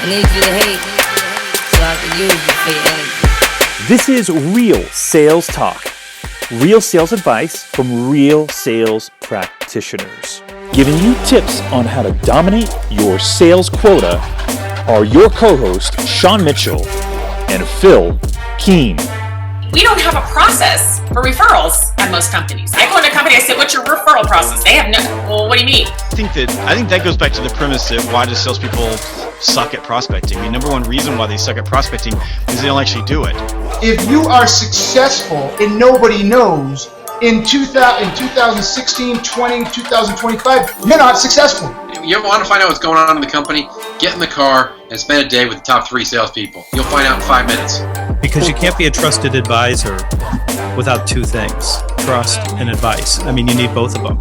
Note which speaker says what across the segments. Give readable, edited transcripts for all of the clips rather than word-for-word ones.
Speaker 1: I need you to hate so I can use you for your energy.
Speaker 2: This is Real Sales Talk. Real sales advice from real sales practitioners. Giving you tips on how to dominate your sales quota are your co-hosts, Sean Mitchell and Phill Keene.
Speaker 3: We don't have a process for referrals at most companies. I go into a company, I say, what's your referral process? They have no, well, what do you mean?
Speaker 4: I think that goes back to the premise of why do salespeople suck at prospecting? I mean, number one reason why they suck at prospecting is they don't actually do it.
Speaker 5: If you are successful and nobody knows, in 2016, 20, 2025, you're not successful.
Speaker 6: You ever want to find out what's going on in the company? Get in the car and spend a day with the top 3 salespeople. You'll find out in 5 minutes.
Speaker 7: Because you can't be a trusted advisor without 2 things, trust and advice. I mean, you need both of them.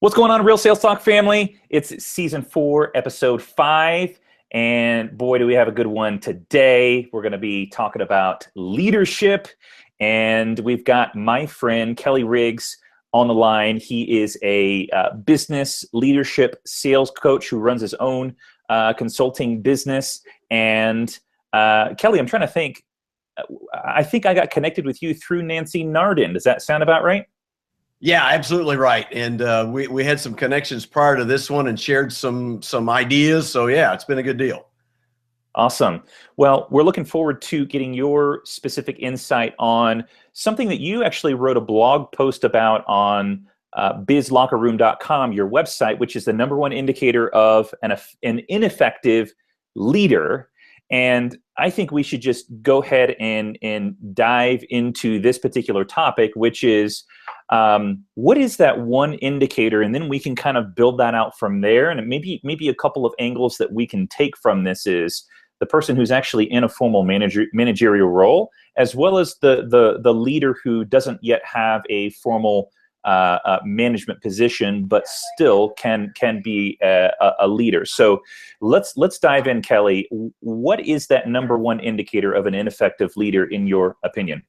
Speaker 2: What's going on, Real Sales Talk family? It's season 4, episode 5. And boy, do we have a good one today. We're going to be talking about leadership. And we've got my friend, Kelly Riggs, on the line. He is a business leadership sales coach who runs his own consulting business. And Kelly, I'm trying to think. I think I got connected with you through Nancy Nardin. Does that sound about right?
Speaker 8: Yeah, absolutely right. And we had some connections prior to this one and shared some ideas. So yeah, it's been a good deal.
Speaker 2: Awesome. Well, we're looking forward to getting your specific insight on something that you actually wrote a blog post about on bizlockerroom.com, your website, which is the #1 indicator of an ineffective leader. And I think we should just go ahead and dive into this particular topic, which is what is that one indicator? And then we can kind of build that out from there. And maybe a couple of angles that we can take from this is the person who's actually in a formal managerial role, as well as the leader who doesn't yet have a formal management position, but still can be a leader. So let's dive in, Kelly. What is that #1 indicator of an ineffective leader in your opinion?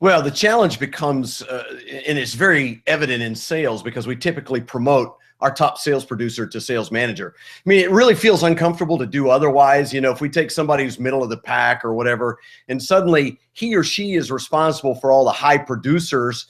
Speaker 8: Well, the challenge becomes, and it's very evident in sales because we typically promote our top sales producer to sales manager. I mean, it really feels uncomfortable to do otherwise. You know, if we take somebody who's middle of the pack or whatever, and suddenly he or she is responsible for all the high producers,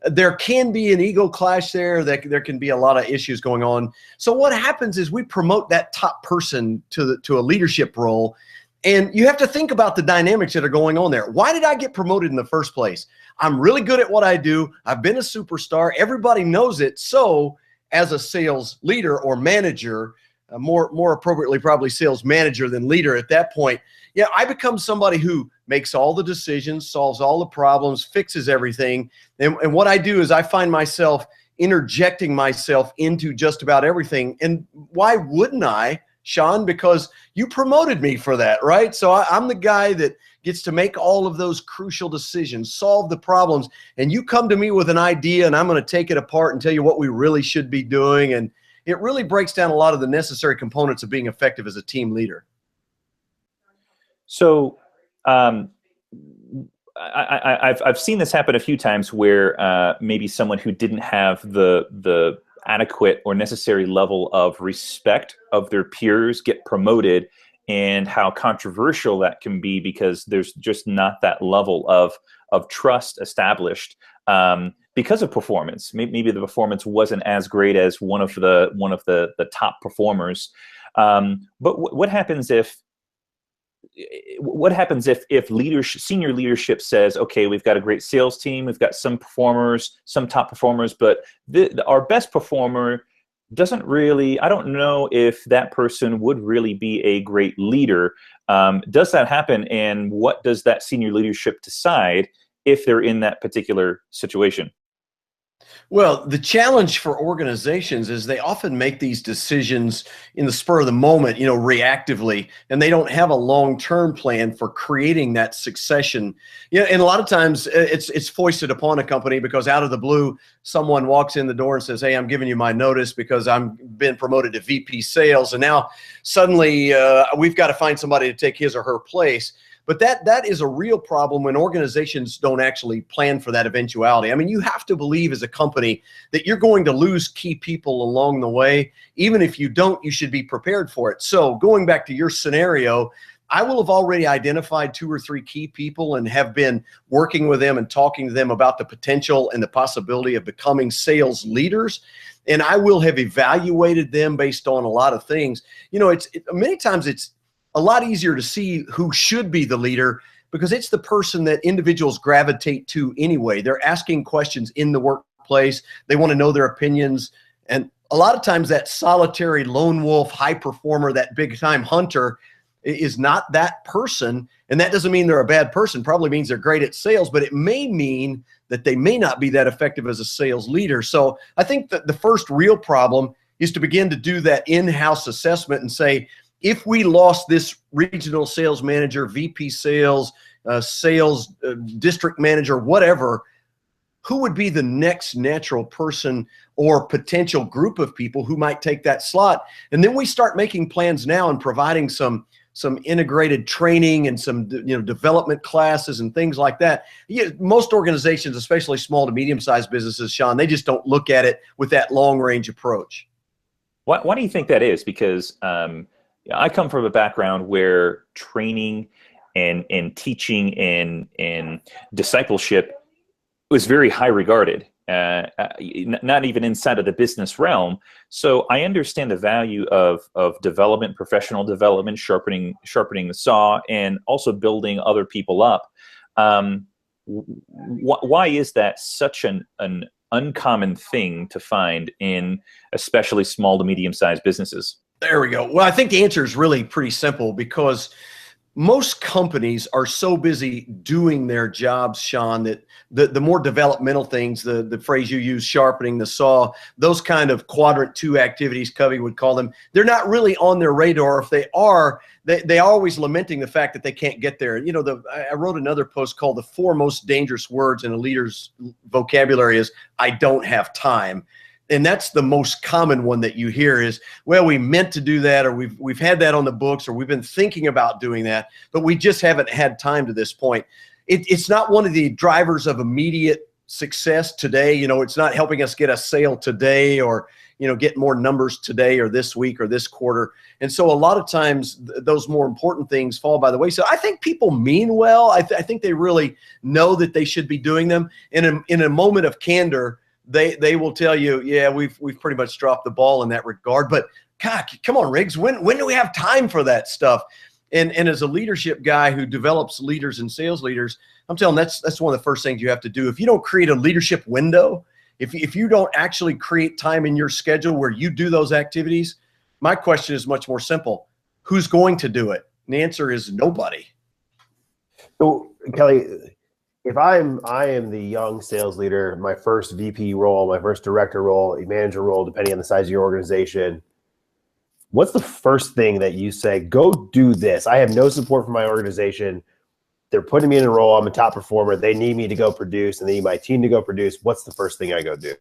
Speaker 8: there can be an ego clash there. There can be a lot of issues going on. So what happens is we promote that top person to a leadership role. And you have to think about the dynamics that are going on there. Why did I get promoted in the first place? I'm really good at what I do. I've been a superstar. Everybody knows it. So as a sales leader or manager, more appropriately probably sales manager than leader at that point, yeah, I become somebody who makes all the decisions, solves all the problems, fixes everything. And what I do is I find myself interjecting myself into just about everything. And why wouldn't I, Sean? Because you promoted me for that, right? So I'm the guy that gets to make all of those crucial decisions, solve the problems, and you come to me with an idea and I'm going to take it apart and tell you what we really should be doing. And it really breaks down a lot of the necessary components of being effective as a team leader.
Speaker 2: So I've seen this happen a few times where maybe someone who didn't have the adequate or necessary level of respect of their peers get promoted, and how controversial that can be because there's just not that level of trust established because of performance. Maybe the performance wasn't as great as one of the top performers. But what happens if senior leadership says, okay, we've got a great sales team, we've got some performers, some top performers, but our best performer doesn't really, I don't know if that person would really be a great leader. Does that happen? And what does that senior leadership decide if they're in that particular situation?
Speaker 8: Well, the challenge for organizations is they often make these decisions in the spur of the moment, you know, reactively, and they don't have a long-term plan for creating that succession. You know, and a lot of times it's foisted upon a company because out of the blue, someone walks in the door and says, hey, I'm giving you my notice because I'm been promoted to VP sales. And now suddenly we've got to find somebody to take his or her place. But that is a real problem when organizations don't actually plan for that eventuality. I mean, you have to believe as a company that you're going to lose key people along the way. Even if you don't, you should be prepared for it. So going back to your scenario, I will have already identified 2 or 3 key people and have been working with them and talking to them about the potential and the possibility of becoming sales leaders. And I will have evaluated them based on a lot of things. You know, many times it's a lot easier to see who should be the leader because it's the person that individuals gravitate to anyway. They're asking questions in the workplace. They want to know their opinions. And a lot of times that solitary lone wolf, high performer, that big time hunter is not that person. And that doesn't mean they're a bad person. Probably means they're great at sales, but it may mean that they may not be that effective as a sales leader. So I think that the first real problem is to begin to do that in-house assessment and say, if we lost this regional sales manager, VP sales, district manager, whatever, who would be the next natural person or potential group of people who might take that slot? And then we start making plans now and providing some integrated training and some development classes and things like that. Most organizations, especially small to medium-sized businesses, Sean, they just don't look at it with that long-range approach.
Speaker 2: Why do you think that is? Because I come from a background where training and teaching and discipleship was very high regarded, not even inside of the business realm. So I understand the value of development, professional development, sharpening the saw, and also building other people up. Why is that such an uncommon thing to find in especially small to medium-sized businesses?
Speaker 8: There we go. Well, I think the answer is really pretty simple because most companies are so busy doing their jobs, Sean, that the more developmental things, the phrase you use, sharpening the saw, those kind of quadrant 2 activities, Covey would call them, they're not really on their radar. If they are, they are always lamenting the fact that they can't get there. You know, I wrote another post called "The 4 Most Dangerous Words in a Leader's Vocabulary" is "I don't have time." And that's the most common one that you hear is, well, we meant to do that, or we've had that on the books, or we've been thinking about doing that, but we just haven't had time to this point. It's not one of the drivers of immediate success today. You know, it's not helping us get a sale today or, get more numbers today or this week or this quarter. And so a lot of times those more important things fall by the way. So I think people mean well. I think they really know that they should be doing them. And in a moment of candor, they will tell you, yeah, we've pretty much dropped the ball in that regard. But God, come on, Riggs, when do we have time for that stuff? And as a leadership guy who develops leaders and sales leaders, I'm telling them that's one of the first things you have to do. If you don't create a leadership window, if you don't actually create time in your schedule where you do those activities, my question is much more simple. Who's going to do it? And the answer is nobody.
Speaker 9: So, Kelly, if I am the young sales leader, my first VP role, my first director role, a manager role, depending on the size of your organization, what's the first thing that you say, go do this? I have no support from my organization. They're putting me in a role. I'm a top performer. They need me to go produce, and they need my team to go produce. What's the first thing I go do?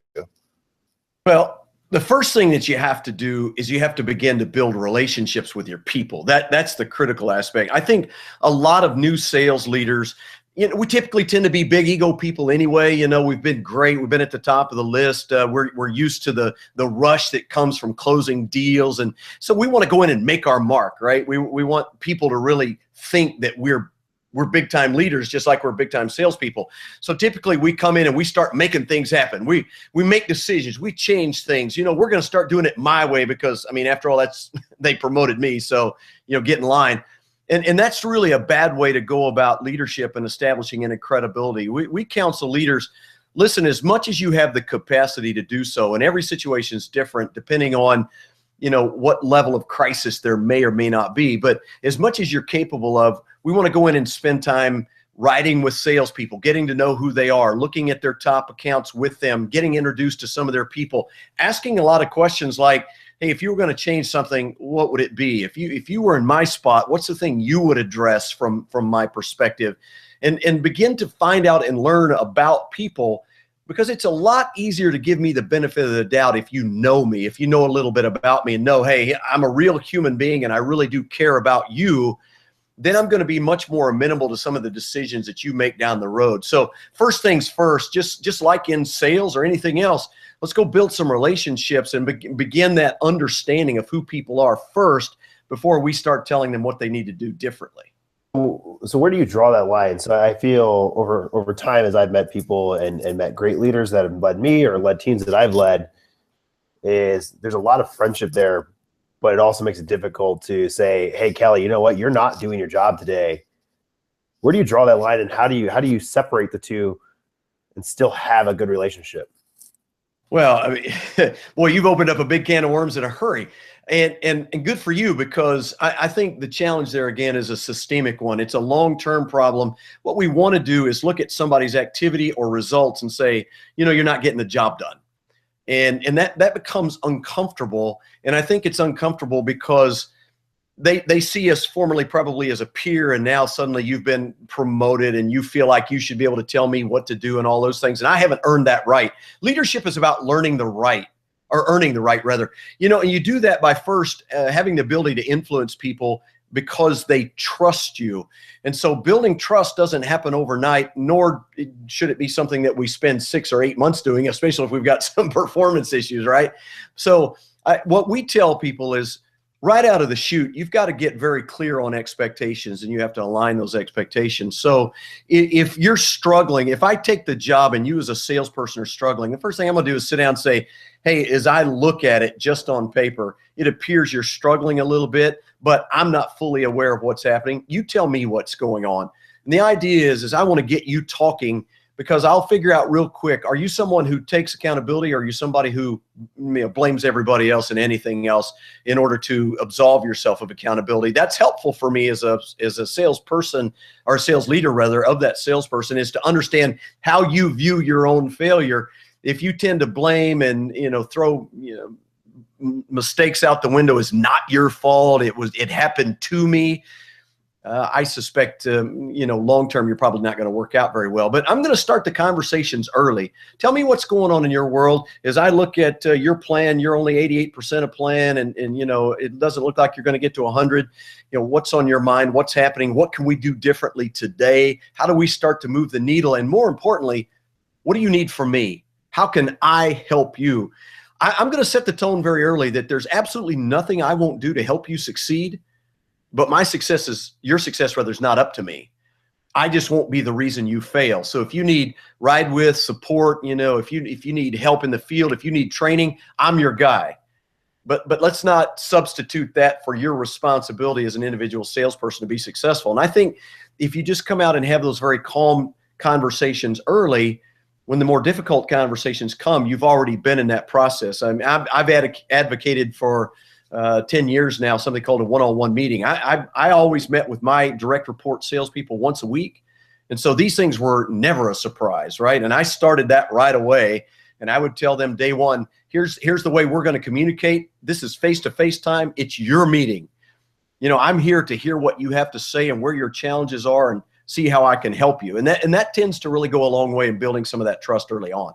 Speaker 8: Well, the first thing that you have to do is you have to begin to build relationships with your people. That's the critical aspect. I think a lot of new sales leaders, we typically tend to be big ego people anyway. We've been great. We've been at the top of the list. We're used to the rush that comes from closing deals. And so we want to go in and make our mark, right? We want people to really think that we're big time leaders, just like we're big time salespeople. So typically we come in and we start making things happen. We make decisions. We change things. We're going to start doing it my way because, after all, they promoted me. So, get in line. And that's really a bad way to go about leadership and establishing any credibility. We counsel leaders, listen, as much as you have the capacity to do so, and every situation is different depending on, what level of crisis there may or may not be. But as much as you're capable of, we want to go in and spend time riding with salespeople, getting to know who they are, looking at their top accounts with them, getting introduced to some of their people, asking a lot of questions like, hey, if you were going to change something, what would it be? If you were in my spot, what's the thing you would address from my perspective? And begin to find out and learn about people, because it's a lot easier to give me the benefit of the doubt if you know me, if you know a little bit about me and know, hey, I'm a real human being and I really do care about you. then I'm going to be much more amenable to some of the decisions that you make down the road. So first things first, just like in sales or anything else, let's go build some relationships and begin that understanding of who people are first before we start telling them what they need to do differently.
Speaker 9: So where do you draw that line? So I feel over time, as I've met people and met great leaders that have led me or led teams that I've led, is there's a lot of friendship there, but it also makes it difficult to say, hey, Kelly, you know what? You're not doing your job today. Where do you draw that line, and how do you separate the two and still have a good relationship?
Speaker 8: Well, I mean, boy, you've opened up a big can of worms in a hurry, and good for you, because I think the challenge there again is a systemic one. It's a long-term problem. What we want to do is look at somebody's activity or results and say, you know, you're not getting the job done. And that becomes uncomfortable. And I think it's uncomfortable because they see us formerly probably as a peer, and now suddenly you've been promoted and you feel like you should be able to tell me what to do and all those things. And I haven't earned that right. Leadership is about earning the right rather. You know, and you do that by first having the ability to influence people because they trust you. And so building trust doesn't happen overnight, nor should it be something that we spend 6 or 8 months doing, especially if we've got some performance issues, right? So what we tell people is right out of the chute, you've got to get very clear on expectations, and you have to align those expectations. So if you're struggling, if I take the job and you as a salesperson are struggling, the first thing I'm going to do is sit down and say, hey, as I look at it just on paper, it appears you're struggling a little bit, but I'm not fully aware of what's happening. You tell me what's going on. And the idea is I want to get you talking, because I'll figure out real quick, are you someone who takes accountability, or are you somebody who blames everybody else and anything else in order to absolve yourself of accountability? That's helpful for me as a salesperson, or a sales leader rather, of that salesperson, is to understand how you view your own failure. If you tend to blame and throw mistakes out the window as not your fault, it happened to me, I suspect, long term, you're probably not going to work out very well. But I'm going to start the conversations early. Tell me what's going on in your world. As I look at your plan, you're only 88% of plan, and it doesn't look like you're going to get to 100. What's on your mind? What's happening? What can we do differently today? How do we start to move the needle? And more importantly, what do you need from me? How can I help you? I'm going to set the tone very early that there's absolutely nothing I won't do to help you succeed. But my success is your success, rather, is not up to me. I just won't be the reason you fail. So if you need ride with support, if you need help in the field, if you need training, I'm your guy. But let's not substitute that for your responsibility as an individual salesperson to be successful. And I think if you just come out and have those very calm conversations early, when the more difficult conversations come, you've already been in that process. I mean, I've advocated for 10 years now, something called a one-on-one meeting. I always met with my direct report salespeople once a week. And so these things were never a surprise, right? And I started that right away. And I would tell them day one, here's the way we're going to communicate. This is face-to-face time. It's your meeting. I'm here to hear what you have to say and where your challenges are and see how I can help you. And that tends to really go a long way in building some of that trust early on.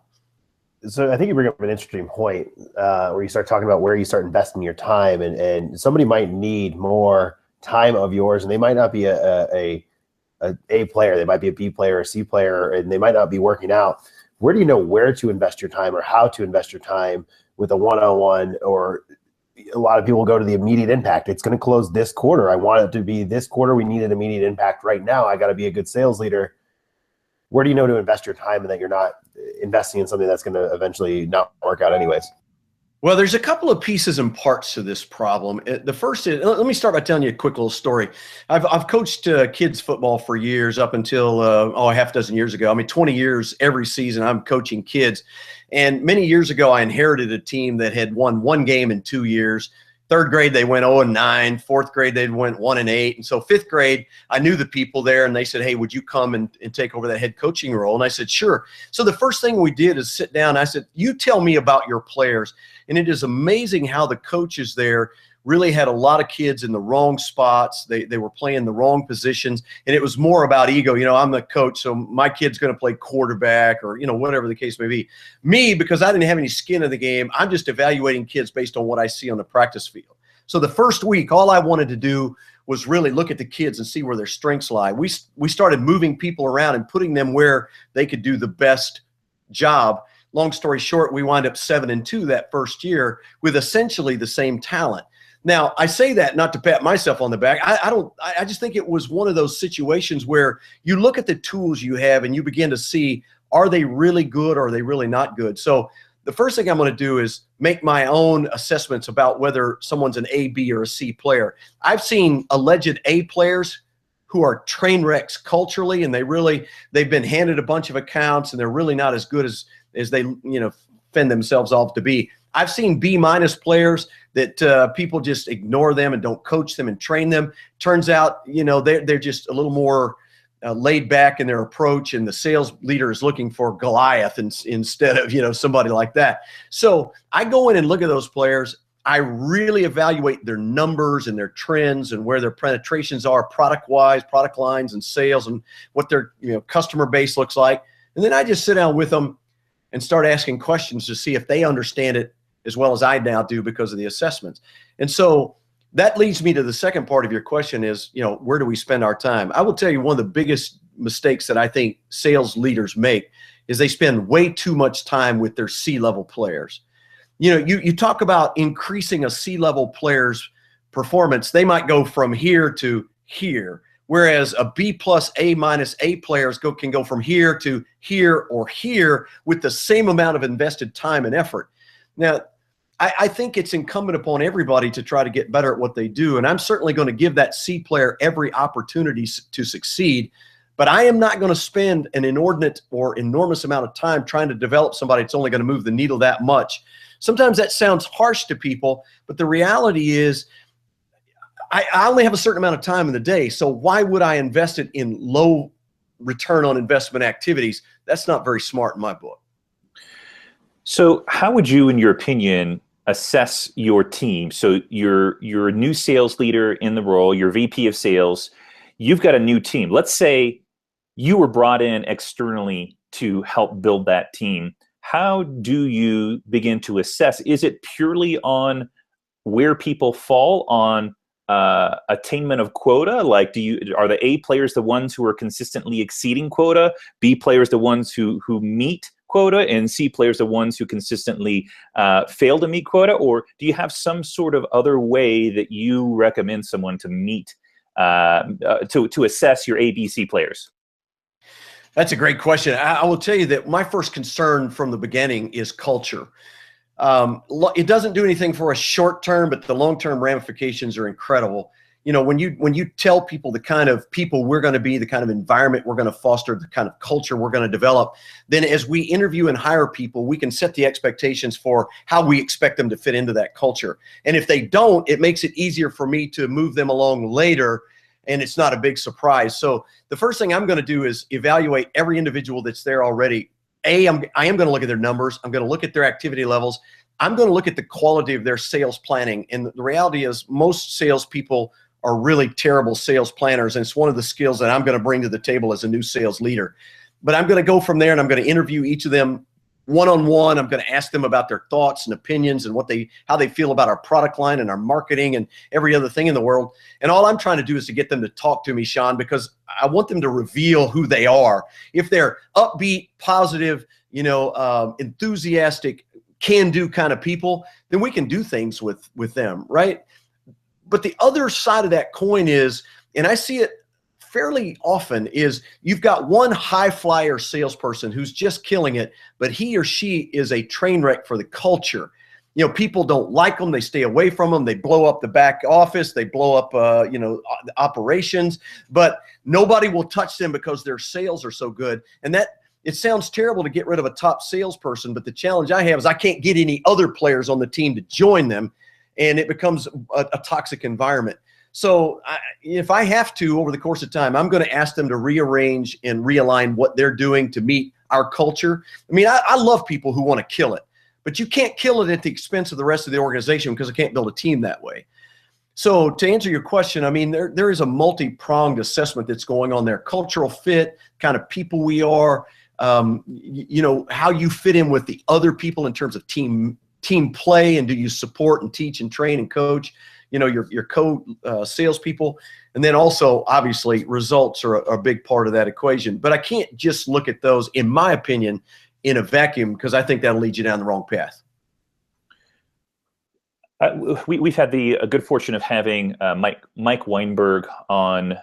Speaker 9: So I think you bring up an interesting point where you start talking about where you start investing your time, and somebody might need more time of yours, and they might not be a player, they might be a B player or a C player, and they might not be working out. Where do you know where to invest your time or how to invest your time with a one-on-one? Or a lot of people go to the immediate impact. It's going to close this quarter. I want it to be this quarter. We need an immediate impact right now. I got to be a good sales leader. Where do you know to invest your time and that you're not investing in something that's going to eventually not work out anyways?
Speaker 8: Well, there's a couple of pieces and parts to this problem. The first is, let me start by telling you a quick little story. I've coached kids football for years, up until a half dozen years ago. 20 years every season I'm coaching kids. And many years ago, I inherited a team that had won one game in 2 years. Third grade, they went 0-9. Fourth grade, they went 1-8. And so fifth grade, I knew the people there, and they said, hey, would you come and take over that head coaching role? And I said, sure. So the first thing we did is sit down. I said, you tell me about your players. And it is amazing how the coaches there really had a lot of kids in the wrong spots. They were playing the wrong positions, and it was more about ego. I'm the coach, so my kid's going to play quarterback, or whatever the case may be. Me, because I didn't have any skin in the game, I'm just evaluating kids based on what I see on the practice field. So the first week, all I wanted to do was really look at the kids and see where their strengths lie. We started moving people around and putting them where they could do the best job. Long story short, we wound up 7-2 that first year with essentially the same talent. Now, I say that not to pat myself on the back. I just think it was one of those situations where you look at the tools you have and you begin to see, are they really good or are they really not good? So the first thing I'm going to do is make my own assessments about whether someone's an A, B, or a C player. I've seen alleged A players who are train wrecks culturally, and they've been handed a bunch of accounts and they're really not as good as they fend themselves off to be. I've seen B- players that people just ignore them and don't coach them and train them. Turns out, they're just a little more laid back in their approach, and the sales leader is looking for Goliath instead of somebody like that. So I go in and look at those players. I really evaluate their numbers and their trends and where their penetrations are product-wise, product lines and sales, and what their customer base looks like. And then I just sit down with them and start asking questions to see if they understand it as well as I now do because of the assessments. And so that leads me to the second part of your question is, where do we spend our time? I will tell you one of the biggest mistakes that I think sales leaders make is they spend way too much time with their C-level players. You talk about increasing a C-level player's performance. They might go from here to here, whereas a B+, A- players can go from here to here or here with the same amount of invested time and effort. Now, I think it's incumbent upon everybody to try to get better at what they do, and I'm certainly going to give that C player every opportunity to succeed, but I am not going to spend an inordinate or enormous amount of time trying to develop somebody that's only going to move the needle that much. Sometimes that sounds harsh to people, but the reality is I only have a certain amount of time in the day, so why would I invest it in low return on investment activities? That's not very smart in my book.
Speaker 2: So how would you, in your opinion, assess your team? So you're a new sales leader in the role, you're VP of sales, you've got a new team. Let's say you were brought in externally to help build that team. How do you begin to assess? Is it purely on where people fall on attainment of quota? Like, are the A players the ones who are consistently exceeding quota, B players the ones who meet quota, and C players the ones who consistently fail to meet quota? Or do you have some sort of other way that you recommend someone to meet to assess your A, B, C players?
Speaker 8: That's a great question. I will tell you that my first concern from the beginning is culture. It doesn't do anything for us short term, but the long-term ramifications are incredible. When you tell people the kind of people we're going to be, the kind of environment we're going to foster, the kind of culture we're going to develop, then as we interview and hire people, we can set the expectations for how we expect them to fit into that culture. And if they don't, it makes it easier for me to move them along later, and it's not a big surprise. So the first thing I'm going to do is evaluate every individual that's there already. I am going to look at their numbers. I'm going to look at their activity levels. I'm going to look at the quality of their sales planning. And the reality is most salespeople are really terrible sales planners, and it's one of the skills that I'm going to bring to the table as a new sales leader. But I'm going to go from there, and I'm going to interview each of them one-on-one. I'm going to ask them about their thoughts and opinions and how they feel about our product line and our marketing and every other thing in the world. And all I'm trying to do is to get them to talk to me, Sean, because I want them to reveal who they are. If they're upbeat, positive, enthusiastic, can-do kind of people, then we can do things with them, right? But the other side of that coin is, and I see it fairly often, is you've got one high flyer salesperson who's just killing it, but he or she is a train wreck for the culture. People don't like them. They stay away from them. They blow up the back office. They blow up, the operations, but nobody will touch them because their sales are so good. And it sounds terrible to get rid of a top salesperson, but the challenge I have is I can't get any other players on the team to join them, and it becomes a toxic environment. So if I have to, over the course of time, I'm going to ask them to rearrange and realign what they're doing to meet our culture. I mean, I love people who want to kill it, but you can't kill it at the expense of the rest of the organization because I can't build a team that way. So to answer your question, I mean, there is a multi-pronged assessment that's going on there. Cultural fit, kind of people we are, how you fit in with the other people in terms of team play, and do you support and teach and train and coach? your salespeople, and then also obviously results are a big part of that equation. But I can't just look at those, in my opinion, in a vacuum, because I think that'll lead you down the wrong path.
Speaker 2: We've had the good fortune of having Mike Weinberg on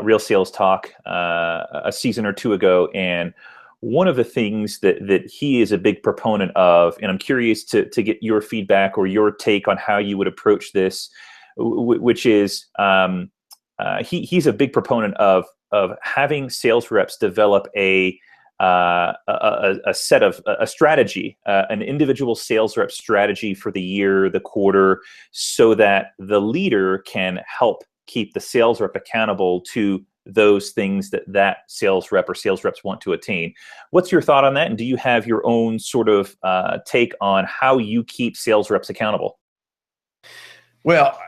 Speaker 2: Real Sales Talk a season or two ago, and one of the things that he is a big proponent of, and I'm curious to get your feedback or your take on how you would approach this, which is he's a big proponent of having sales reps develop a strategy, an individual sales rep strategy for the year, the quarter, so that the leader can help keep the sales rep accountable to those things that sales rep or sales reps want to attain. What's your thought on that? And do you have your own sort of take on how you keep sales reps accountable?
Speaker 8: Well,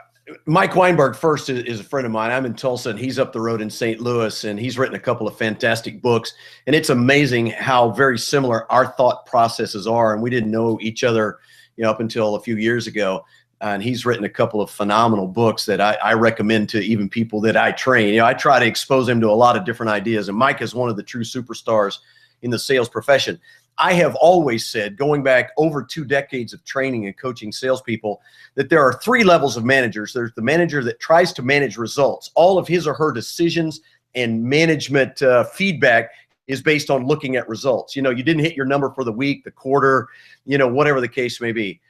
Speaker 8: Mike Weinberg first is a friend of mine. I'm in Tulsa, and he's up the road in St. Louis, and he's written a couple of fantastic books. And it's amazing how very similar our thought processes are. And we didn't know each other, up until a few years ago. And he's written a couple of phenomenal books that I recommend to even people that I train. I try to expose him to a lot of different ideas. And Mike is one of the true superstars in the sales profession. I have always said, going back over 2 decades of training and coaching salespeople, that there are 3 levels of managers. There's the manager that tries to manage results. All of his or her decisions and management feedback is based on looking at results. You didn't hit your number for the week, the quarter, whatever the case may be.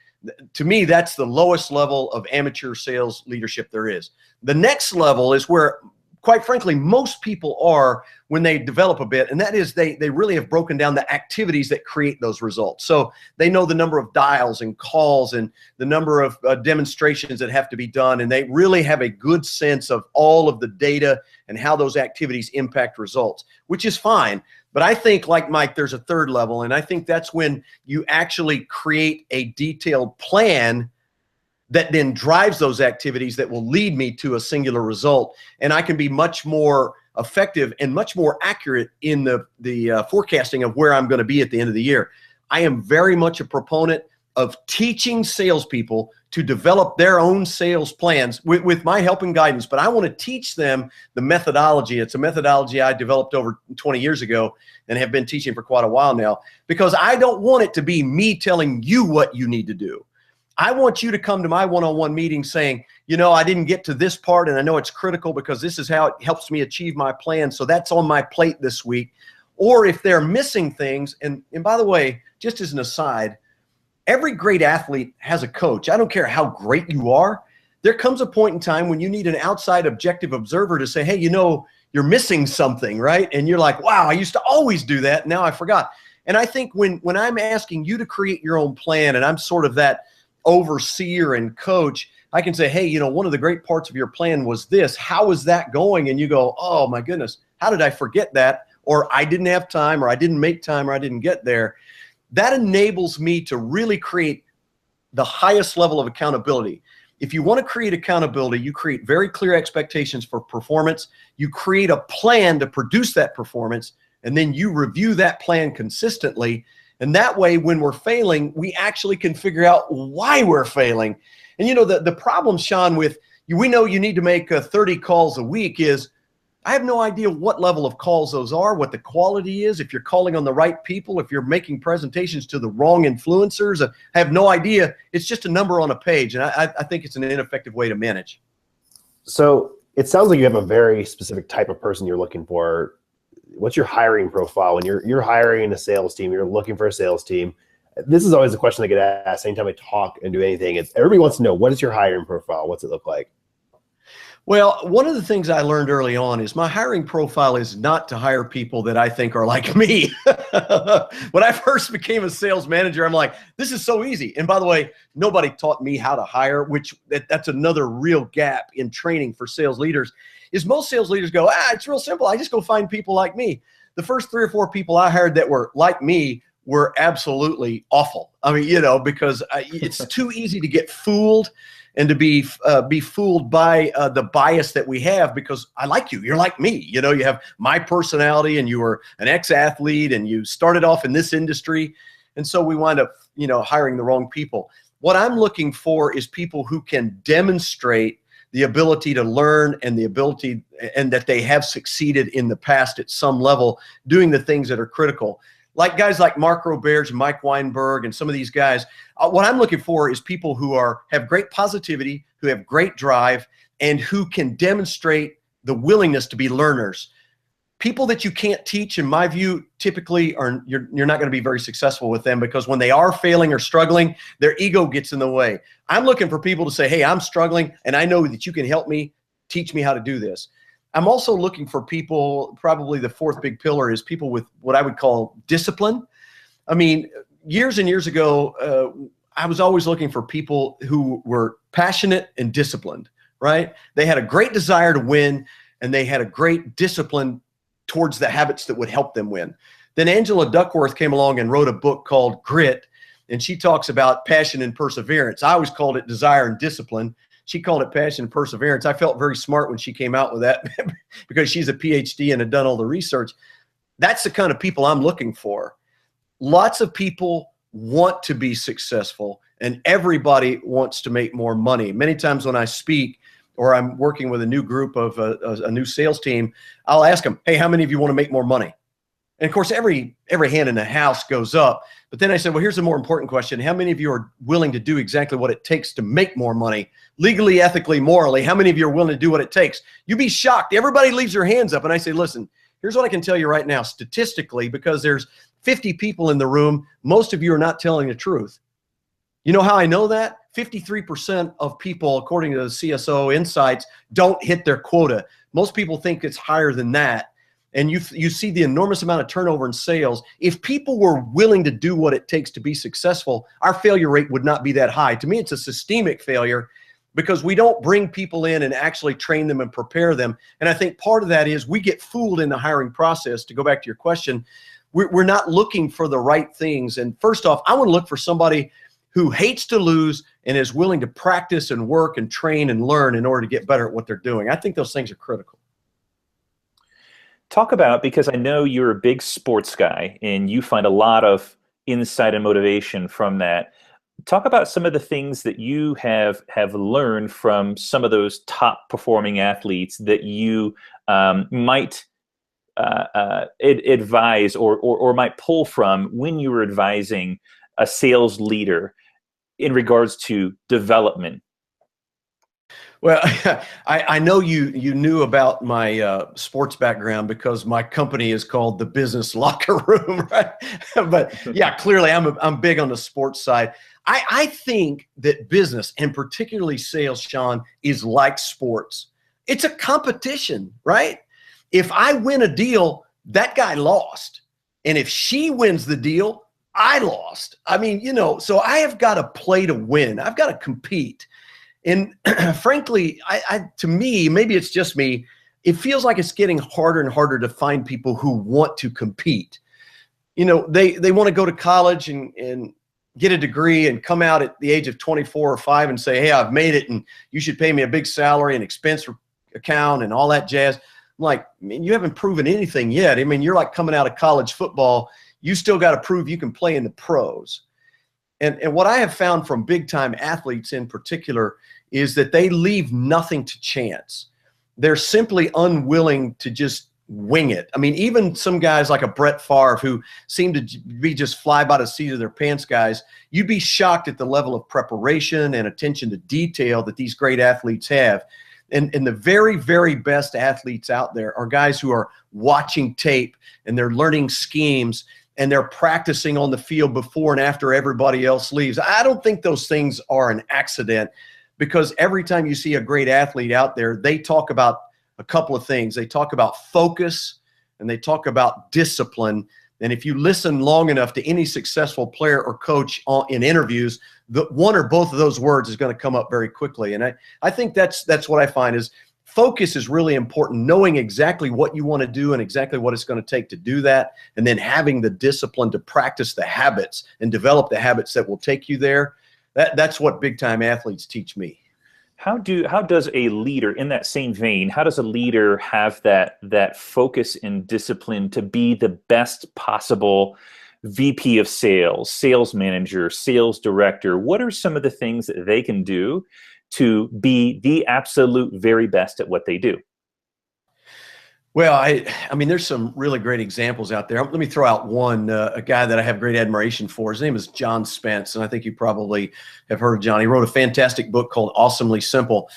Speaker 8: To me, that's the lowest level of amateur sales leadership there is. The next level is where, quite frankly, most people are when they develop a bit, and that is they really have broken down the activities that create those results. So they know the number of dials and calls and the number of demonstrations that have to be done, and they really have a good sense of all of the data and how those activities impact results, which is fine. But I think, like Mike, there's a third level, and I think that's when you actually create a detailed plan that then drives those activities that will lead me to a singular result. And I can be much more effective and much more accurate in the forecasting of where I'm going to be at the end of the year. I am very much a proponent of teaching salespeople to develop their own sales plans with my help and guidance, but I want to teach them the methodology. It's a methodology I developed over 20 years ago and have been teaching for quite a while now, because I don't want it to be me telling you what you need to do. I want you to come to my one-on-one meeting saying, I didn't get to this part, and I know it's critical because this is how it helps me achieve my plan. So that's on my plate this week. Or if they're missing things, and by the way, just as an aside, every great athlete has a coach. I don't care how great you are. There comes a point in time when you need an outside objective observer to say, hey, you're missing something, right? And you're like, wow, I used to always do that. Now I forgot. And I think when I'm asking you to create your own plan, and I'm sort of that overseer and coach, I can say, hey, one of the great parts of your plan was this. How is that going? And you go, oh my goodness, how did I forget that? Or I didn't have time, or I didn't make time, or I didn't get there. That enables me to really create the highest level of accountability. If you want to create accountability, you create very clear expectations for performance. You create a plan to produce that performance, and then you review that plan consistently. And that way, when we're failing, we actually can figure out why we're failing. And the problem, Sean, with we know you need to make 30 calls a week is, I have no idea what level of calls those are, what the quality is, if you're calling on the right people, if you're making presentations to the wrong influencers. I have no idea. It's just a number on a page, and I think it's an ineffective way to manage.
Speaker 9: So it sounds like you have a very specific type of person you're looking for. What's your hiring profile? When you're hiring a sales team, you're looking for a sales team. This is always a question I get asked anytime I talk and do anything. Everybody wants to know, what is your hiring profile? What's it look like?
Speaker 8: Well, one of the things I learned early on is my hiring profile is not to hire people that I think are like me. When I first became a sales manager, I'm like, this is so easy. And by the way, nobody taught me how to hire, which that's another real gap in training for sales leaders, is most sales leaders go, it's real simple. I just go find people like me. The first 3 or 4 people I hired that were like me were absolutely awful. I mean, because it's too easy to get fooled and to be fooled by the bias that we have, because I like you. You're like me. You have my personality, and you were an ex-athlete, and you started off in this industry. And so we wind up, hiring the wrong people. What I'm looking for is people who can demonstrate the ability to learn and the ability, and that they have succeeded in the past at some level doing the things that are critical. Like guys like Mark Roberge and Mike Weinberg and some of these guys, what I'm looking for is people who have great positivity, who have great drive, and who can demonstrate the willingness to be learners. People that you can't teach, in my view, typically you're not going to be very successful with them, because when they are failing or struggling, their ego gets in the way. I'm looking for people to say, hey, I'm struggling and I know that you can help me, teach me how to do this. I'm also looking for people, probably the fourth big pillar is people with what I would call discipline. I mean, years and years ago, I was always looking for people who were passionate and disciplined, right? They had a great desire to win, and they had a great discipline towards the habits that would help them win. Then Angela Duckworth came along and wrote a book called Grit, and she talks about passion and perseverance. I always called it desire and discipline. She called it passion and perseverance. I felt very smart when she came out with that because she's a PhD and had done all the research. That's the kind of people I'm looking for. Lots of people want to be successful, and everybody wants to make more money. Many times when I speak, or I'm working with a new group of a new sales team, I'll ask them, hey, how many of you want to make more money? And of course, every hand in the house goes up. But then I said, well, here's a more important question. How many of you are willing to do exactly what it takes to make more money? Legally, ethically, morally, how many of you are willing to do what it takes? You'd be shocked. Everybody leaves their hands up. And I say, listen, here's what I can tell you right now, statistically, because there's 50 people in the room, most of you are not telling the truth. You know how I know that? 53% of people, according to the CSO Insights, don't hit their quota. Most people think it's higher than that. And you see the enormous amount of turnover in sales. If people were willing to do what it takes to be successful, our failure rate would not be that high. To me, it's a systemic failure because we don't bring people in and actually train them and prepare them. And I think part of that is we get fooled in the hiring process. To go back to your question, we're not looking for the right things. And first off, I want to look for somebody who hates to lose and is willing to practice and work and train and learn in order to get better at what they're doing. I think those things are critical.
Speaker 2: Talk about, because I know you're a big sports guy and you find a lot of insight and motivation from that. Talk about some of the things that you have learned from some of those top performing athletes that you might advise or might pull from when you were advising a sales leader in regards to development.
Speaker 8: Well, I know you knew about my sports background because my company is called the Business Locker Room, right? But yeah, clearly I'm big on the sports side. I think that business, and particularly sales, Sean, is like sports. It's a competition, right? If I win a deal, that guy lost. And if she wins the deal, I lost. I mean, you know, so I have got to play to win. I've got to compete. And frankly, to me, maybe it's just me, it feels like it's getting harder and harder to find people who want to compete. You know, they want to go to college and get a degree and come out at the age of 24 or 5 and say, hey, I've made it and you should pay me a big salary and expense account and all that jazz. I'm like, man, you haven't proven anything yet. I mean, you're like coming out of college football. You still got to prove you can play in the pros. And what I have found from big time athletes in particular is that they leave nothing to chance. They're simply unwilling to just wing it. I mean, even some guys like a Brett Favre who seem to be just fly by the seat of their pants guys, you'd be shocked at the level of preparation and attention to detail that these great athletes have. And the very, very best athletes out there are guys who are watching tape and they're learning schemes and they're practicing on the field before and after everybody else leaves. I don't think those things are an accident, because every time you see a great athlete out there, they talk about a couple of things. They talk about focus and they talk about discipline. And if you listen long enough to any successful player or coach in interviews, the one or both of those words is going to come up very quickly. And I think that's what I find is focus is really important, knowing exactly what you want to do and exactly what it's going to take to do that, and then having the discipline to practice the habits and develop the habits that will take you there. That's what big time athletes teach me.
Speaker 2: How does a leader, in that same vein, how does a leader have that focus and discipline to be the best possible VP of sales, sales manager, sales director? What are some of the things that they can do to be the absolute very best at what they do?
Speaker 8: Well, I mean, there's some really great examples out there. Let me throw out one, a guy that I have great admiration for. His name is John Spence, and I think you probably have heard of John. He wrote a fantastic book called Awesomely Simple.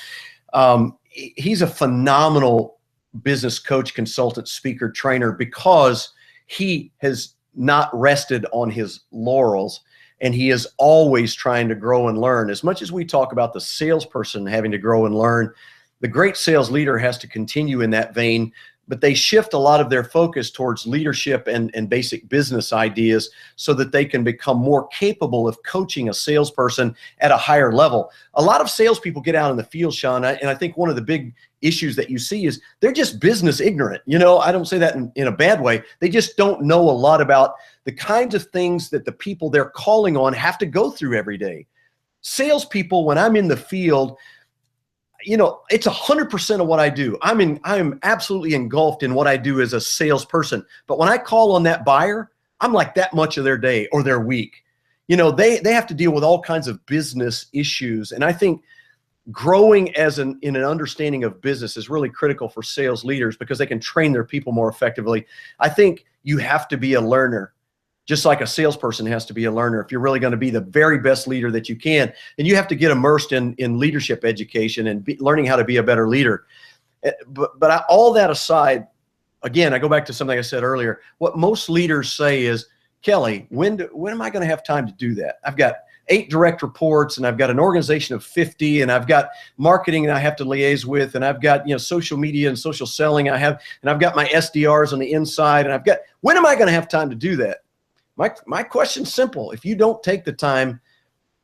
Speaker 8: He's a phenomenal business coach, consultant, speaker, trainer, because he has not rested on his laurels, and he is always trying to grow and learn. As much as we talk about the salesperson having to grow and learn, the great sales leader has to continue in that vein, but they shift a lot of their focus towards leadership and basic business ideas so that they can become more capable of coaching a salesperson at a higher level. A lot of salespeople get out in the field, Sean, and I think one of the big issues that you see is they're just business ignorant. You know, I don't say that in a bad way. They just don't know a lot about the kinds of things that the people they're calling on have to go through every day. Salespeople, when I'm in the field, you know, it's 100% of what I do. I'm absolutely engulfed in what I do as a salesperson. But when I call on that buyer, I'm like that much of their day or their week. You know, they have to deal with all kinds of business issues. And I think growing in an understanding of business is really critical for sales leaders because they can train their people more effectively. I think you have to be a learner, just like a salesperson has to be a learner. If you're really going to be the very best leader that you can, and you have to get immersed in leadership education and learning how to be a better leader. But all that aside, again, I go back to something I said earlier. What most leaders say is, Kelly, when am I going to have time to do that? I've got 8 direct reports, and I've got an organization of 50, and I've got marketing that I have to liaise with, and I've got, you know, social media and social selling and I've got my SDRs on the inside, and when am I going to have time to do that? My question's simple. If you don't take the time,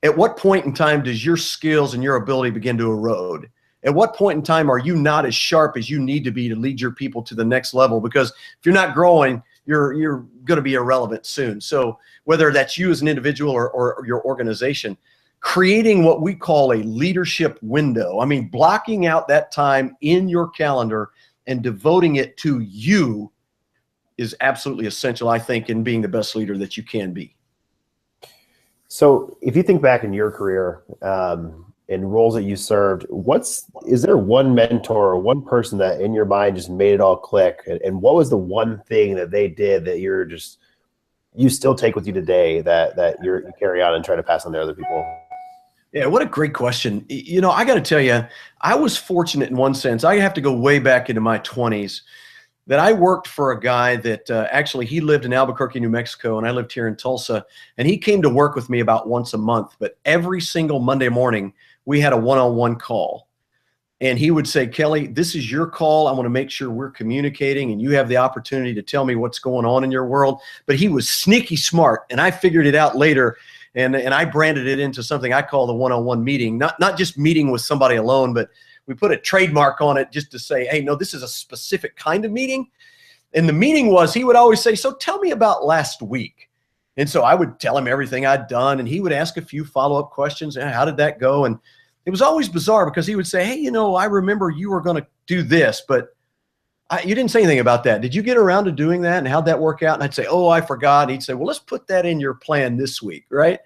Speaker 8: at what point in time does your skills and your ability begin to erode? At what point in time are you not as sharp as you need to be to lead your people to the next level? Because if you're not growing, you're going to be irrelevant soon. So whether that's you as an individual or your organization, creating what we call a leadership window, I mean, blocking out that time in your calendar and devoting it to you is absolutely essential, I think, in being the best leader that you can be.
Speaker 9: So if you think back in your career and roles that you served, is there one mentor or one person that in your mind just made it all click? And what was the one thing that they did that you still take with you today that you carry on and try to pass on to other people?
Speaker 8: Yeah, what a great question. You know, I got to tell you, I was fortunate in one sense. I have to go way back into my 20s. That I worked for a guy that actually he lived in Albuquerque, New Mexico, and I lived here in Tulsa. And he came to work with me about once a month. But every single Monday morning, we had a one-on-one call. And he would say, Kelly, this is your call. I want to make sure we're communicating and you have the opportunity to tell me what's going on in your world. But he was sneaky smart, and I figured it out later. And I branded it into something I call the one-on-one meeting, not just meeting with somebody alone, but we put a trademark on it just to say, hey, no, this is a specific kind of meeting. And the meeting was, he would always say, so tell me about last week. And so I would tell him everything I'd done, and he would ask a few follow-up questions. How did that go? And it was always bizarre because he would say, hey, you know, I remember you were going to do this, but you didn't say anything about that. Did you get around to doing that? And how'd that work out? And I'd say, oh, I forgot. And he'd say, well, let's put that in your plan this week, right?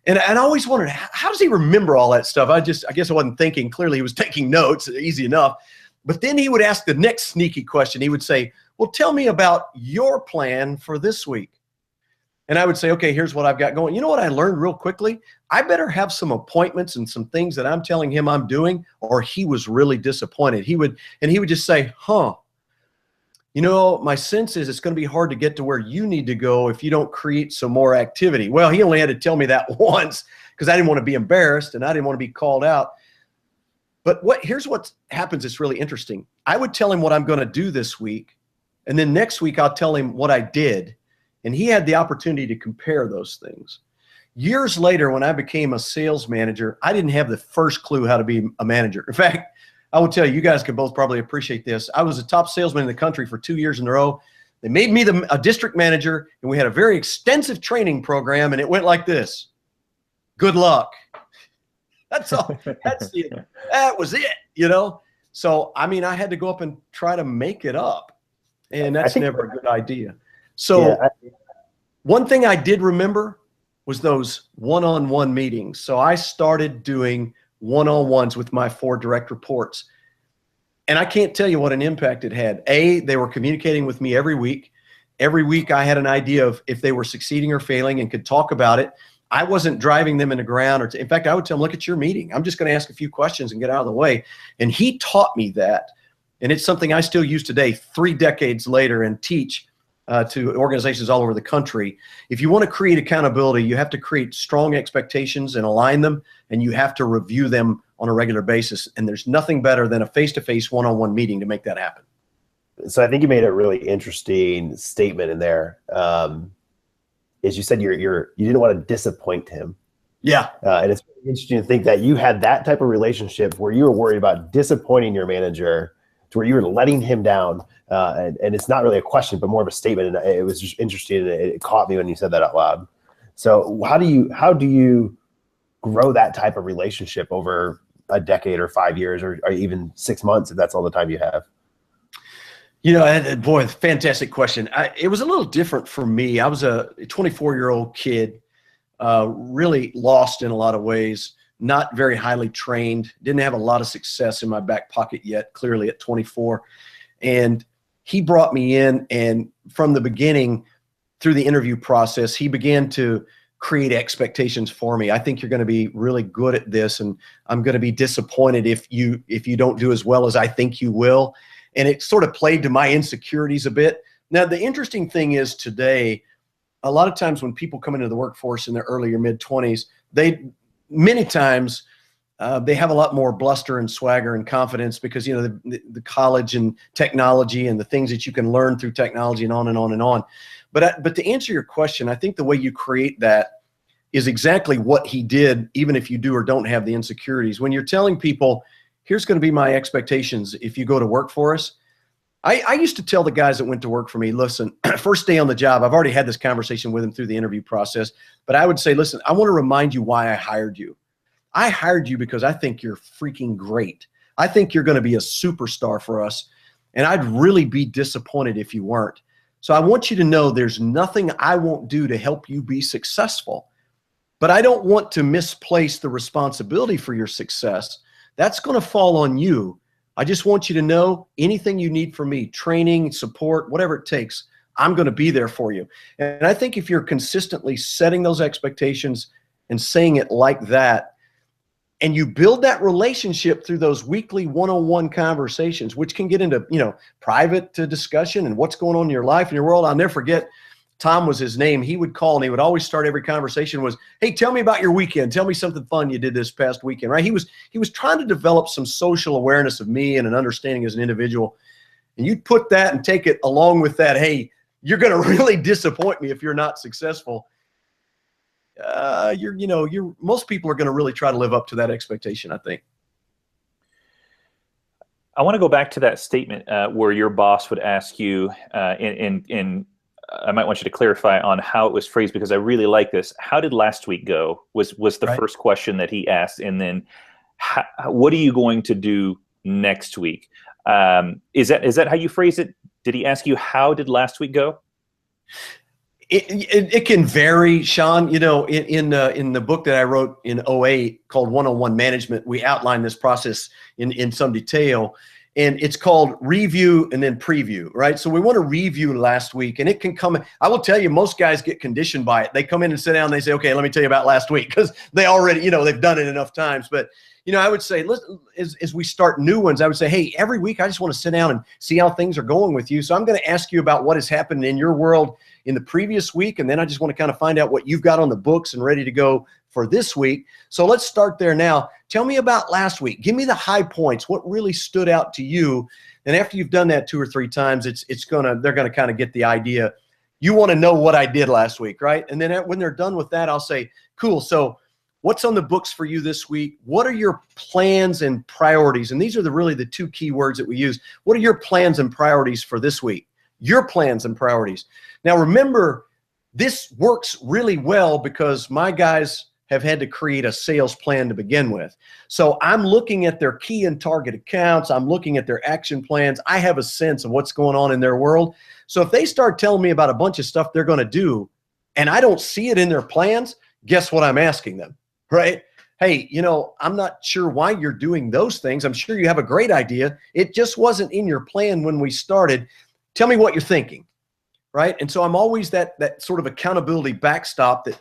Speaker 8: And I always wondered, how does he remember all that stuff? I guess I wasn't thinking. Clearly, he was taking notes, easy enough. But then he would ask the next sneaky question. He would say, well, tell me about your plan for this week. And I would say, okay, here's what I've got going. You know what I learned real quickly? I better have some appointments and some things that I'm telling him I'm doing, or he was really disappointed. He would just say, you know, my sense is it's going to be hard to get to where you need to go if you don't create some more activity. Well, he only had to tell me that once because I didn't want to be embarrassed and I didn't want to be called out. But here's what happens. It's really interesting. I would tell him what I'm going to do this week. And then next week, I'll tell him what I did. And he had the opportunity to compare those things. Years later, when I became a sales manager, I didn't have the first clue how to be a manager. In fact, I will tell you, you guys can both probably appreciate this. I was a top salesman in the country for 2 years in a row. They made me a district manager, and we had a very extensive training program, and it went like this. Good luck. That's all. That was it, you know? So, I mean, I had to go up and try to make it up, and that's never a good idea. So One thing I did remember was those one-on-one meetings. So I started doing one-on-ones with my 4 direct reports. And I can't tell you what an impact it had. They were communicating with me every week. Every week I had an idea of if they were succeeding or failing and could talk about it. I wasn't driving them in the ground. In fact, I would tell them, look at your meeting. I'm just going to ask a few questions and get out of the way. And he taught me that. And it's something I still use today, 3 decades later, and teach to organizations all over the country. If you want to create accountability, you have to create strong expectations and align them, and you have to review them on a regular basis. And there's nothing better than a face-to-face one-on-one meeting to make that happen.
Speaker 9: So I think you made a really interesting statement in there. Is you said you didn't want to disappoint him.
Speaker 8: Yeah.
Speaker 9: And it's really interesting to think that you had that type of relationship where you were worried about disappointing your manager, to where you were letting him down. And it's not really a question, but more of a statement. And it was just interesting. And it caught me when you said that out loud. So how do you grow that type of relationship over a decade or 5 years or even 6 months, if that's all the time you have?
Speaker 8: You know, boy, fantastic question. It was a little different for me. I was a 24-year-old kid, really lost in a lot of ways, not very highly trained, didn't have a lot of success in my back pocket yet, clearly at 24. And he brought me in, and from the beginning, through the interview process, he began to create expectations for me. I think you're going to be really good at this, and I'm going to be disappointed if you don't do as well as I think you will. And it sort of played to my insecurities a bit. Now, the interesting thing is today, a lot of times when people come into the workforce in their early or mid-20s, many times they have a lot more bluster and swagger and confidence because, you know, the college and technology and the things that you can learn through technology and on and on and on. But to answer your question, I think the way you create that is exactly what he did, even if you do or don't have the insecurities. When you're telling people, here's going to be my expectations if you go to work for us. I used to tell the guys that went to work for me, listen, first day on the job, I've already had this conversation with them through the interview process, but I would say, listen, I want to remind you why I hired you. I hired you because I think you're freaking great. I think you're going to be a superstar for us, and I'd really be disappointed if you weren't. So I want you to know there's nothing I won't do to help you be successful, but I don't want to misplace the responsibility for your success. That's going to fall on you. I just want you to know anything you need from me, training, support, whatever it takes, I'm going to be there for you. And I think if you're consistently setting those expectations and saying it like that, and you build that relationship through those weekly one-on-one conversations, which can get into, you know, private discussion and what's going on in your life and your world. I'll never forget, Tom was his name. He would call and he would always start every conversation was, hey, tell me about your weekend. Tell me something fun you did this past weekend, right? He was trying to develop some social awareness of me and an understanding as an individual. And you'd put that and take it along with that, hey, you're going to really disappoint me if you're not successful. Most people are going to really try to live up to that expectation, I think.
Speaker 2: I want to go back to that statement where your boss would ask you I might want you to clarify on how it was phrased, because I really like this. How did last week go? Was the
Speaker 8: Right.
Speaker 2: first question that he asked, and then what are you going to do next week? Is that how you phrase it? Did he ask you how did last week go?
Speaker 8: It can vary, Sean. You know, in the book that I wrote in 2008 called One-on-One Management, we outline this process in some detail. And it's called review and then preview, right? So we want to review last week, and it can come. I will tell you, most guys get conditioned by it. They come in and sit down and they say, okay, let me tell you about last week, because they already, you know, they've done it enough times. But, you know, I would say, listen, as we start new ones, I would say, hey, every week I just want to sit down and see how things are going with you. So I'm going to ask you about what has happened in your world in the previous week, and then I just want to kind of find out what you've got on the books and ready to go for this week. So let's start there now. Tell me about last week. Give me the high points. What really stood out to you? And after you've done that 2 or 3 times, they're gonna kind of get the idea. You want to know what I did last week, right? And then when they're done with that, I'll say, cool. So what's on the books for you this week? What are your plans and priorities? And these are really the 2 key words that we use. What are your plans and priorities for this week? Your plans and priorities. Now, remember, this works really well because my guys have had to create a sales plan to begin with. So I'm looking at their key and target accounts. I'm looking at their action plans. I have a sense of what's going on in their world. So if they start telling me about a bunch of stuff they're going to do, and I don't see it in their plans, guess what I'm asking them, right? Hey, I'm not sure why you're doing those things. I'm sure you have a great idea. It just wasn't in your plan when we started. Tell me what you're thinking, right? And so I'm always that sort of accountability backstop that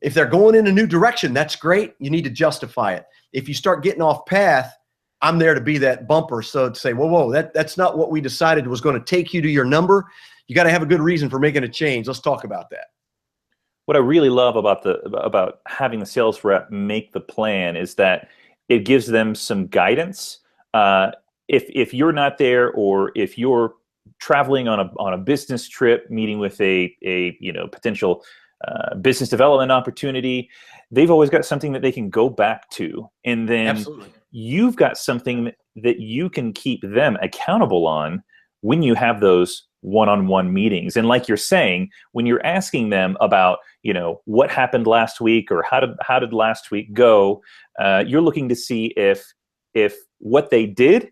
Speaker 8: if they're going in a new direction, that's great. You need to justify it. If you start getting off path, I'm there to be that bumper. So to say, whoa, that's not what we decided was going to take you to your number. You got to have a good reason for making a change. Let's talk about that.
Speaker 2: What I really love about having the sales rep make the plan is that it gives them some guidance. If you're not there, or if you're traveling on a business trip, meeting with a potential business development opportunity, they've always got something that they can go back to, and then
Speaker 8: Absolutely.
Speaker 2: You've got something that you can keep them accountable on when you have those one-on-one meetings. And like you're saying, when you're asking them about, what happened last week, or how did last week go, you're looking to see if what they did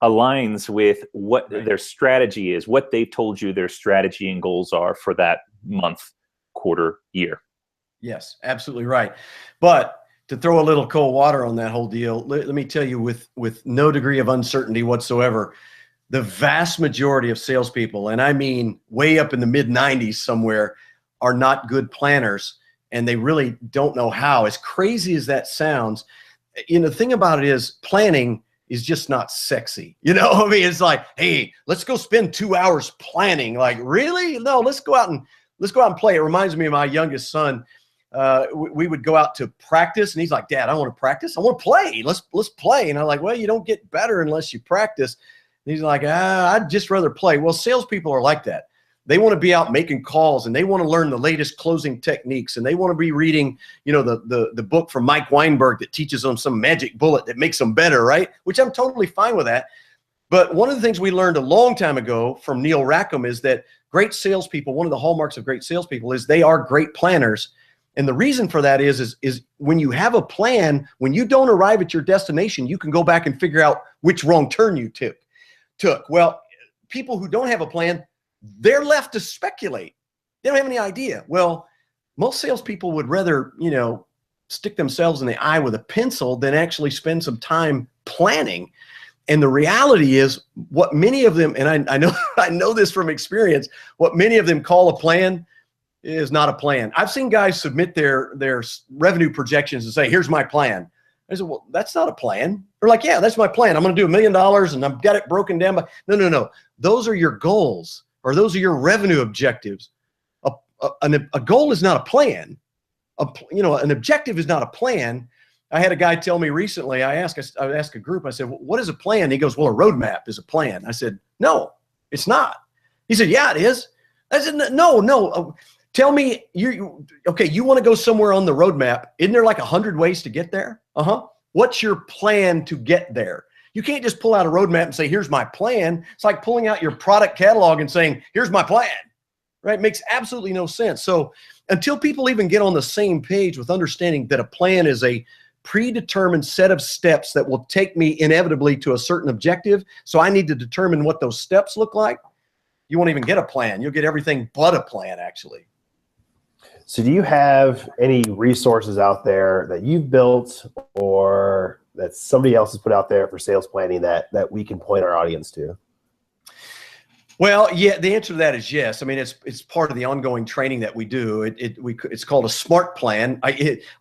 Speaker 2: aligns with what their strategy is, what they've told you their strategy and goals are for that month, quarter, year.
Speaker 8: Yes, absolutely right. But to throw a little cold water on that whole deal, let me tell you, with no degree of uncertainty whatsoever, the vast majority of salespeople, and I mean way up in the mid-90s somewhere, are not good planners, and they really don't know how. As crazy as that sounds, the thing about it is planning is just not sexy. I mean, it's like, hey, let's go spend 2 hours planning. Like, really? No, let's go out and play. It reminds me of my youngest son. We would go out to practice, and he's like, Dad, I want to practice. I want to play. Let's play. And I'm like, well, you don't get better unless you practice. And he's like, I'd just rather play. Well, salespeople are like that. They want to be out making calls, and they want to learn the latest closing techniques, and they want to be reading, the book from Mike Weinberg that teaches them some magic bullet that makes them better, right? Which I'm totally fine with that. But one of the things we learned a long time ago from Neil Rackham is that great salespeople, one of the hallmarks of great salespeople is they are great planners. And the reason for that is when you have a plan, when you don't arrive at your destination, you can go back and figure out which wrong turn you took. Well, people who don't have a plan, they're left to speculate. They don't have any idea. Well, most salespeople would rather, stick themselves in the eye with a pencil than actually spend some time planning. And the reality is, what many of them, and I know this from experience, what many of them call a plan is not a plan. I've seen guys submit their revenue projections and say, here's my plan. I said, well, that's not a plan. They're like, yeah, that's my plan. I'm going to do $1 million and I've got it broken down. But no. Those are your goals, or those are your revenue objectives. A goal is not a plan. An objective is not a plan. I had a guy tell me recently, I asked a group, I said, well, what is a plan? He goes, well, a roadmap is a plan. I said, no, it's not. He said, yeah, it is. I said, no. Tell me, you want to go somewhere on the roadmap. Isn't there like 100 ways to get there? What's your plan to get there? You can't just pull out a roadmap and say, here's my plan. It's like pulling out your product catalog and saying, here's my plan, right? It makes absolutely no sense. So until people even get on the same page with understanding that a plan is a predetermined set of steps that will take me inevitably to a certain objective, so I need to determine what those steps look like, you won't even get a plan. You'll get everything but a plan, actually.
Speaker 9: So do you have any resources out there that you've built or that somebody else has put out there for sales planning that we can point our audience to?
Speaker 8: Well, yeah, the answer to that is yes. I mean, it's part of the ongoing training that we do. It's called a SMART plan.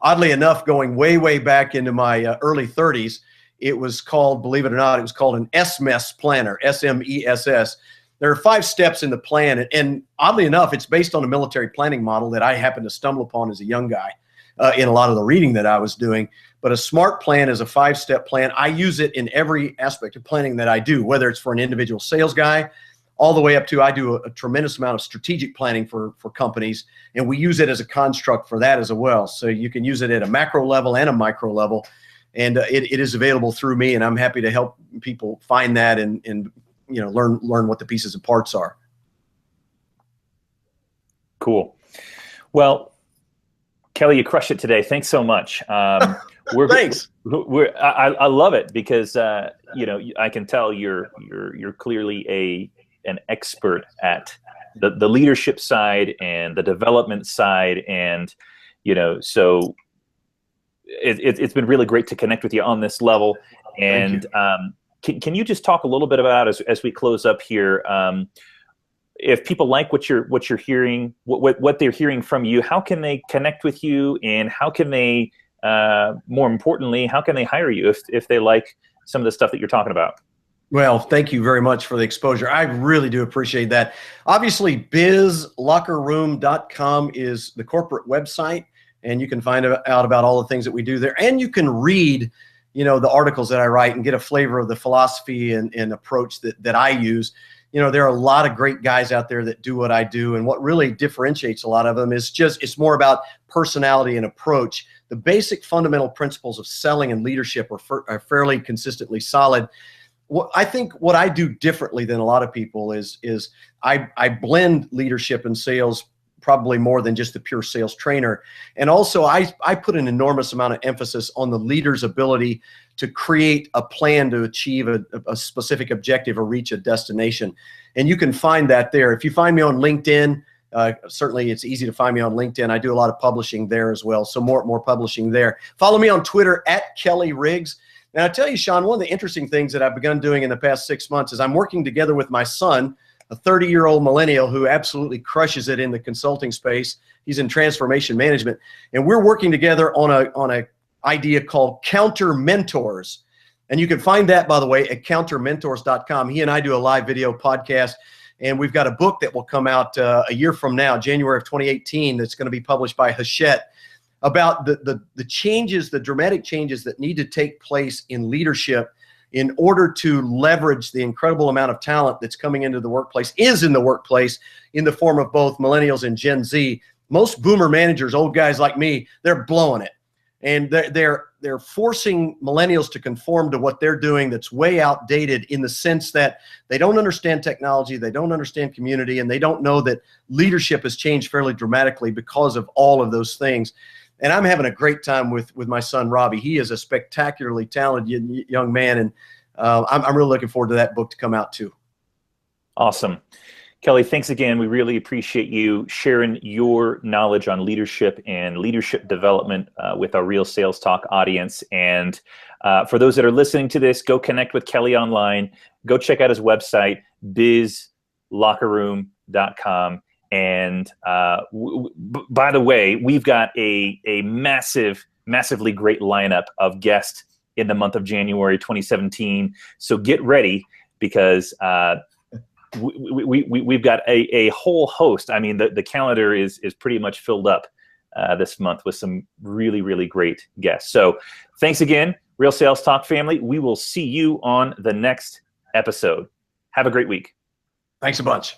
Speaker 8: Oddly enough, going way back into my early 30s, it was called, believe it or not, it was called an SMES planner, SMESS. There are 5 steps in the plan, and oddly enough, it's based on a military planning model that I happened to stumble upon as a young guy in a lot of the reading that I was doing. But a SMART plan is a 5-step plan. I use it in every aspect of planning that I do, whether it's for an individual sales guy, all the way up to I do a tremendous amount of strategic planning for companies, and we use it as a construct for that as well. So you can use it at a macro level and a micro level, and it is available through me, and I'm happy to help people find that and learn what the pieces and parts are.
Speaker 2: Cool. Well, Kelly, you crushed it today. Thanks so much.
Speaker 8: Thanks.
Speaker 2: I love it because I can tell you're clearly an expert at the leadership side and the development side, and so it's been really great to connect with you on this level. And can you just talk a little bit about, as we close up here, if people like what you're hearing, what they're hearing from you, how can they connect with you, and how can they, more importantly, how can they hire you if they like some of the stuff that you're talking about?
Speaker 8: Well, thank you very much for the exposure. I really do appreciate that. Obviously, bizlockerroom.com is the corporate website, and you can find out about all the things that we do there. And you can read, the articles that I write and get a flavor of the philosophy and approach that I use. There are a lot of great guys out there that do what I do, and what really differentiates a lot of them is it's more about personality and approach. The basic fundamental principles of selling and leadership are fairly consistently solid. I think what I do differently than a lot of people is I blend leadership and sales probably more than just the pure sales trainer. And also I put an enormous amount of emphasis on the leader's ability to create a plan to achieve a specific objective or reach a destination. And you can find that there. If you find me on LinkedIn, certainly it's easy to find me on LinkedIn. I do a lot of publishing there as well. So more publishing there. Follow me on Twitter @KellyRiggs. And I tell you, Sean, one of the interesting things that I've begun doing in the past 6 months is I'm working together with my son, a 30-year-old millennial who absolutely crushes it in the consulting space. He's in transformation management. And we're working together on a idea called Counter Mentors. And you can find that, by the way, at countermentors.com. He and I do a live video podcast. And we've got a book that will come out a year from now, January of 2018, that's going to be published by Hachette, about the changes, the dramatic changes that need to take place in leadership in order to leverage the incredible amount of talent that's coming into the workplace, is in the workplace, in the form of both millennials and Gen Z. Most boomer managers, old guys like me, they're blowing it. And they're forcing millennials to conform to what they're doing that's way outdated, in the sense that they don't understand technology, they don't understand community, and they don't know that leadership has changed fairly dramatically because of all of those things. And I'm having a great time with my son, Robbie. He is a spectacularly talented young man, and I'm really looking forward to that book to come out too.
Speaker 2: Awesome. Kelly, thanks again. We really appreciate you sharing your knowledge on leadership and leadership development with our Real Sales Talk audience. And for those that are listening to this, go connect with Kelly online. Go check out his website, bizlockerroom.com. And by the way, we've got a massively great lineup of guests in the month of January 2017. So get ready, because we've got a whole host. I mean, the calendar is pretty much filled up this month with some really, really great guests. So thanks again, Real Sales Talk family. We will see you on the next episode. Have a great week.
Speaker 8: Thanks a bunch.